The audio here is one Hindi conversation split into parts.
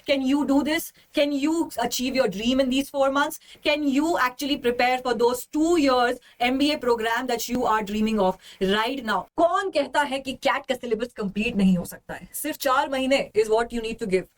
Can you do this? Can you achieve your dream in these 4 months? Can you actually prepare for those 2 years MBA program that you are dreaming of right now? कौन कहता है कि कैट का सिलेबस कंप्लीट नहीं हो सकता है? सिर्फ 4 महीने is what you need to give.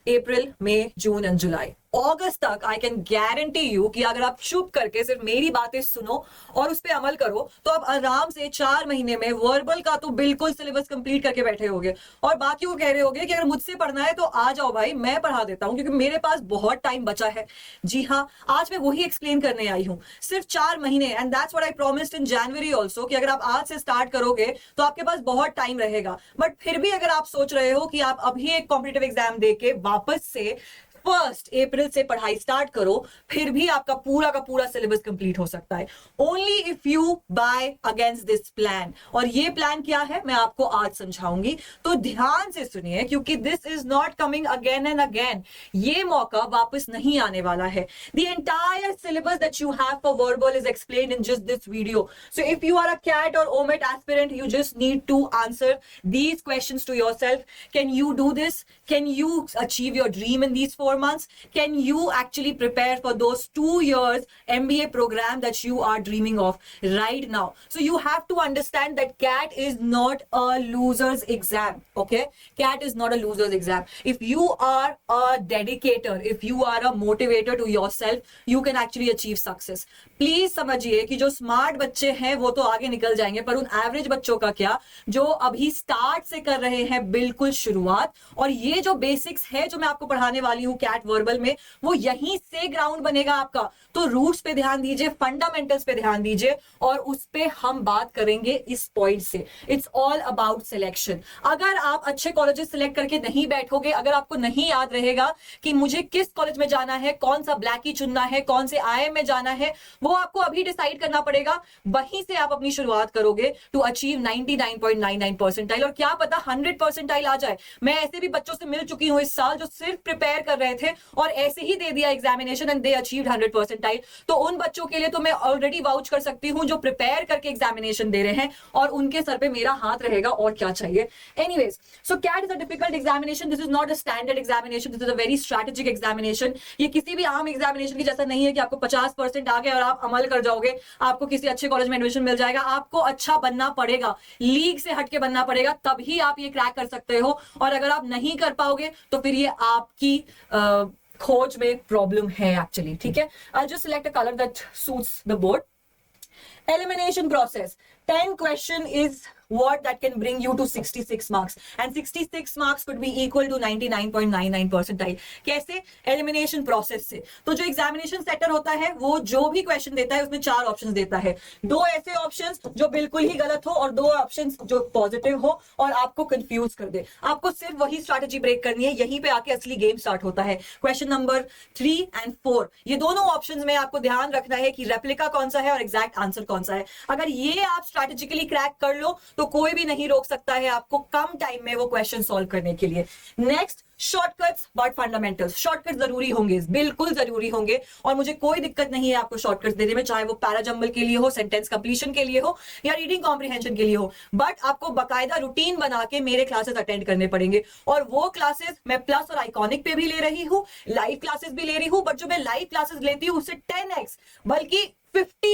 April, May, June and July, August तक आई कैन गारंटी यू कि अगर आप चुप करके सिर्फ मेरी बातें सुनो और उस पर अमल करो तो आप आराम से 4 महीने में वर्बल का तो बिल्कुल सिलेबस कंप्लीट करके बैठे होगे और बाकी को कह रहे होगे कि अगर मुझसे पढ़ना है तो आ जाओ भाई, मैं पढ़ा देता हूं क्योंकि मेरे पास बहुत टाइम बचा है। जी हाँ, आज मैं वही एक्सप्लेन करने आई हूं, सिर्फ 4 महीने, and that's what I promised in January also कि अगर आप आज से स्टार्ट करोगे तो आपके पास बहुत टाइम रहेगा। बट फिर भी अगर आप सोच रहे हो कि आप अभी एक कॉम्पिटिटिव एग्जाम देके वापस से 1 अप्रैल से पढ़ाई स्टार्ट करो, फिर भी आपका पूरा का पूरा सिलेबस कंप्लीट हो सकता है, only if you buy against this plan. और ये प्लान क्या है मैं आपको आज समझाऊंगी, तो ध्यान से सुनिए क्योंकि this is not coming again and again, ये मौका वापस नहीं आने वाला है। The entire syllabus that you have for verbal is explained in just this video, so if you are a CAT or OMET aspirant you just need to answer these questions to yourself. Can you do this? Can you achieve your dream in these 4 months? Can you actually prepare for those 2 years MBA program that you are dreaming of right now? So you have to understand that CAT is not a loser's exam, okay? CAT is not a loser's exam. If you are a dedicator, if you are a motivator to yourself, you can actually achieve success. Please समझिए कि जो स्मार्ट बच्चे हैं वो तो आगे निकल जाएंगे, पर उन एवरेज बच्चों का क्या जो अभी स्टार्ट से कर रहे हैं बिल्कुल शुरुआत, और ये जो बेसिक्स है जो मैं आपको पढ़ाने वाली हूँ कैट वर्बल में, वो यहीं से ग्राउंड बनेगा आपका। तो रूट्स पे ध्यान दीजिए, फंडामेंटल्स पे ध्यान दीजिए, और उस पे हम बात करेंगे इस पॉइंट से। It's all about selection. अगर आप अच्छे कॉलेजेस सिलेक्ट करके नहीं बैठोगे, अगर आपको नहीं याद रहेगा कि मुझे किस कॉलेज में जाना है, कौन सा ब्लैकी चुनना है, कौन से IIM में जाना है, वो आपको अभी डिसाइड करना पड़ेगा। वहीं से आप अपनी शुरुआत करोगे टू अचीव 99.99 परसेंटाइल, और क्या पता 100 परसेंटाइल आ जाए। मैं ऐसे भी बच्चों से मिल चुकी हूं इस साल जो सिर्फ प्रिपेयर कर रहे थे और ऐसे ही दे दिया examination and they achieved 100 percentile. तो उन बच्चों के लिए तो मैं ऑलरेडी वाउच कर सकती हूं जो प्रिपेयर करके एग्जामिनेशन दे रहे हैं, और उनके सर पे मेरा हाथ रहेगा, और क्या चाहिए। Anyways, so CAT is a difficult examination, this is not a standard examination, this is a very strategic examination. ये किसी भी आम एग्जामिनेशन की जैसा नहीं है कि आपको 50% आ गए और आप अमल कर जाओगे, आपको किसी अच्छे कॉलेज में एडमिशन मिल जाएगा। आपको अच्छा बनना पड़ेगा, लीग से हटके बनना पड़ेगा, तभी आप ये क्रैक कर सकते हो। और अगर आप नहीं कर पाओगे तो फिर ये आपकी खोज में प्रॉब्लम है एक्चुअली, ठीक है। I just select a colour that suits the board. Elimination process. 10 question is what that can bring you to 66 marks, and 66 marks could be equal to 99.99 percentile. कैसे? Elimination process से। तो जो examination setter होता है वो जो भी question देता है उसमें 4 options देता है, 2 ऐसे options जो बिल्कुल ही गलत हो और 2 options जो positive हो और आपको confuse कर दे। आपको सिर्फ वही strategy break करनी है, यहीं पे आके असली game start होता है। Question number 3 and 4, ये दोनों options में आपको ध्यान रखना है कि replica कौन सा है और exact answer कौन सा है। अगर ये आप स्ट्रैटेजिकली क्रैक कर लो तो कोई भी नहीं रोक सकता है आपको कम टाइम में वो क्वेश्चन सॉल्व करने के लिए। Next, shortcuts but fundamentals. Shortcut जरूरी होंगे, बिल्कुल जरूरी होंगे, और मुझे कोई दिक्कत नहीं है आपको शॉर्टकट्स देने में, चाहे वो पैराजंबल के लिए हो, सेंटेंस कंप्लीशन के लिए हो, या रीडिंग कॉम्प्रिहेंशन के लिए हो। बट आपको बकायदा रूटीन बना के मेरे क्लासेस अटेंड करने पड़ेंगे, और वो क्लासेस मैं प्लस और आइकॉनिक पे भी ले रही हूँ, लाइव क्लासेस भी ले रही हूँ, बट जो मैं लाइव क्लासेस लेती हूँ उससे 10x बल्कि 50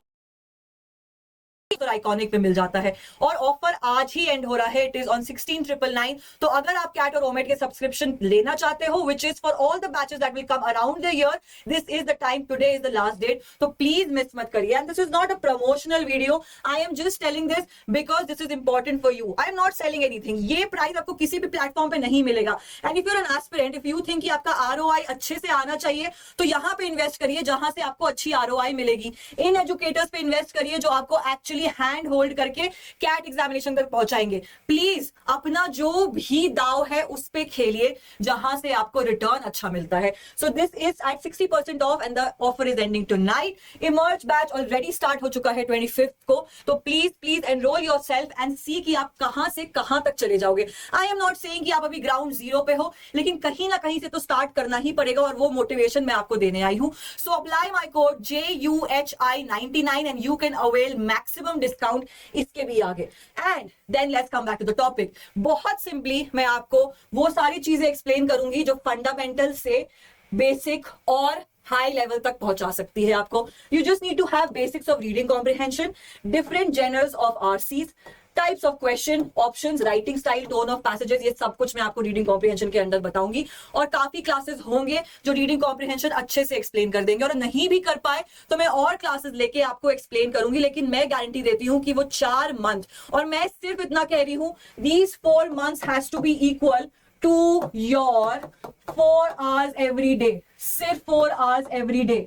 और आइकॉनिक पे मिल जाता है। और ऑफर आज ही एंड हो रहा है, इट इज ऑन 16,999। तो अगर आप कैट और ओमेट के सब्सक्रिप्शन लेना चाहते हो, which is for all the batches that will come around the year, this is the time, today is the last date, तो प्लीज मिस मत करिए। And this is not a promotional video, I am just telling this because this is important for you. I am not selling anything, ये प्राइस आपको किसी भी प्लेटफॉर्म पे नहीं मिलेगा। And if you are an aspirant, if you think कि आपका ROI अच्छे से आना चाहिए, तो यहां पे इन्वेस्ट करिए जहां से आपको अच्छी ROI मिलेगी। इन एजुकेटर्स पे इन्वेस्ट करिए जो आपको एक्चुअली हैंड होल्ड करके कैट एग्जामिनेशन तक पहुंचाएंगे। प्लीज अपना जो भी दाव है उस पे खेलिए जहां से आपको रिटर्न अच्छा मिलता है। So this is at 60% off and the offer is ending tonight. Emerge batch already start हो चुका है 25th को, तो please please enrol yourself and see कि आप कहां से कहां तक चले जाओगे। आई एम नॉट सेइंग कि आप अभी ग्राउंड जीरो पे हो, लेकिन कहीं ना कहीं से तो स्टार्ट करना ही पड़ेगा, और वो मोटिवेशन मैं आपको देने आई हूं। So apply my code JUHI99 and you can avail maximum discount इसके भी आगे। And then let's come back to the topic. बहुत सिंपली मैं आपको वो सारी चीजें एक्सप्लेन करूंगी जो फंडामेंटल से बेसिक और हाई लेवल तक पहुंचा सकती है आपको। You just need to have basics of reading comprehension, different genres of RCs, types of question, options, writing style, tone of passages, ये सब कुछ मैं आपको रीडिंग कॉम्प्रिहेंशन के अंदर बताऊंगी। और काफी क्लासेस होंगे जो रीडिंग कॉम्प्रिहेंशन अच्छे से एक्सप्लेन कर देंगे, और नहीं भी कर पाए तो मैं और क्लासेस लेके आपको एक्सप्लेन करूंगी। लेकिन मैं गारंटी देती हूं कि वो 4 मंथ, और मैं सिर्फ इतना कह रही हूं, these 4 months has to be equal to your 4 hours every day, सिर्फ 4 hours every day।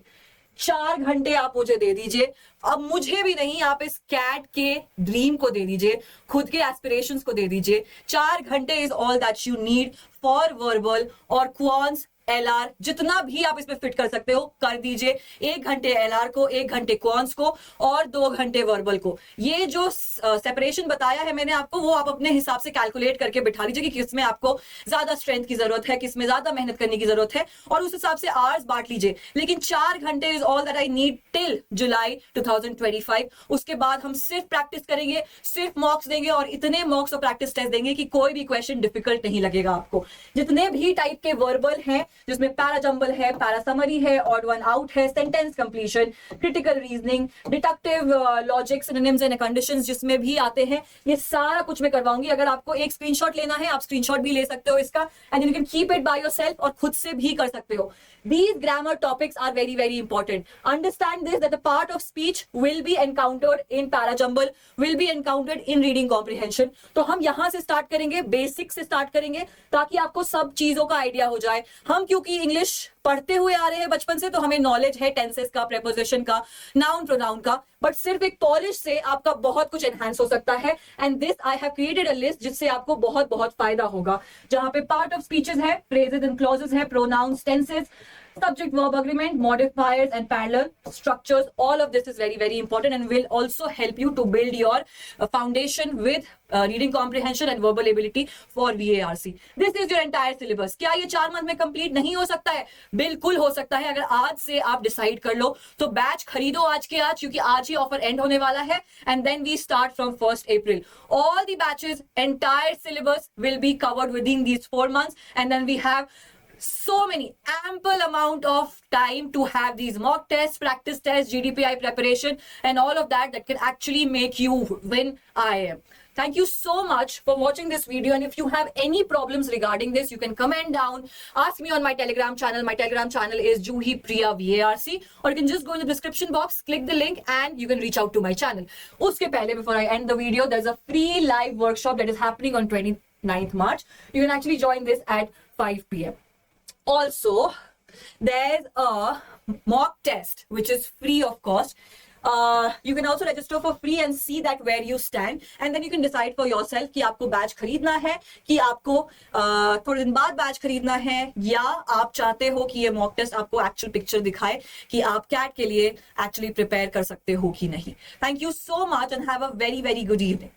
4 घंटे आप मुझे दे दीजिए। अब मुझे भी नहीं, आप इस कैट के ड्रीम को दे दीजिए, खुद के एस्पिरेशंस को दे दीजिए। 4 घंटे is all that you need for verbal और क्वांस, एलआर, जितना भी आप इसमें फिट कर सकते हो कर दीजिए। 1 घंटे एलआर को, 1 घंटे क्वांस को, और 2 घंटे वर्बल को। ये जो सेपरेशन बताया है मैंने आपको, वो आप अपने हिसाब से कैलकुलेट करके बिठा लीजिए कि किसमें आपको ज्यादा स्ट्रेंथ की जरूरत है, किसमें ज्यादा मेहनत करने की जरूरत है, और उस हिसाब से आवर्स बांट लीजिए। लेकिन 4 घंटे is all that I need till July 2025। उसके बाद हम सिर्फ प्रैक्टिस करेंगे, सिर्फ मॉक्स देंगे, और इतने मॉक्स और प्रैक्टिस टेस्ट देंगे कि कोई भी क्वेश्चन डिफिकल्ट नहीं लगेगा आपको। जितने भी टाइप के वर्बल हैं, जिसमें पैराजंबल है, पैरासमरी है, ऑड वन आउट है, sentence completion, critical reasoning, deductive logic, synonyms and conditions जिसमें भी आते हैं, ये सारा कुछ मैं करवाऊंगी। अगर आपको एक स्क्रीनशॉट लेना है, आप स्क्रीनशॉट भी ले सकते हो इसका, and you can keep it by yourself, और खुद से भी कर सकते हो। These grammar topics are very, very important. Understand this, that a part of speech will be encountered in parajumble, will be encountered in reading comprehension. तो हम यहाँ से स्टार्ट करेंगे, बेसिक से स्टार्ट करेंगे, ताकि आपको सब चीजों का आइडिया हो जाए। हम क्योंकि इंग्लिश पढ़ते हुए आ रहे हैं बचपन से, तो हमें नॉलेज है टेंसेस का, प्रेपोजिशन का, नाउन प्रोनाउन का, बट सिर्फ एक पॉलिश से आपका बहुत कुछ एनहांस हो सकता है। And this I have created a list जिससे आपको बहुत बहुत फायदा होगा, जहां पे पार्ट ऑफ स्पीचेस है, फ्रेजेस एंड क्लॉजेस है, pronouns, tenses, subject verb agreement, modifiers and parallel structures. All of this is very, very important and will also help you to build your foundation with reading comprehension and verbal ability for VARC. This is your entire syllabus. क्या ये 4 मंथ में कंप्लीट नहीं हो सकता है? बिल्कुल हो सकता है, अगर आज से आप डिसाइड कर लो। तो बैच खरीदो आज के आज, क्योंकि आज ही ऑफर एंड होने वाला है, and then we start from 1st April. All the batches, entire syllabus will be covered within these 4 months, and then we have so many ample amount of time to have these mock tests, practice tests, GDPI preparation, and all of that can actually make you win IIM. Thank you so much for watching this video, and if you have any problems regarding this, you can comment down, ask me on my Telegram channel. My Telegram channel is Juhi Priya VARC, or you can just go in the description box, click the link, and you can reach out to my channel. Uske pehle, before I end the video, there's a free live workshop that is happening on 29th March. You can actually join this at 5 PM. Also, there's a mock test which is free of cost. You can also register for free and see that where you stand, and then you can decide for yourself कि आपको बैच खरीदना है, कि आपको थोड़े दिन बाद बैच खरीदना है, या आप चाहते हो कि ये मॉक टेस्ट आपको एक्चुअल पिक्चर दिखाए कि आप कैट के लिए एक्चुअली प्रिपेयर कर सकते हो कि नहीं। Thank you so much and have a very very good evening.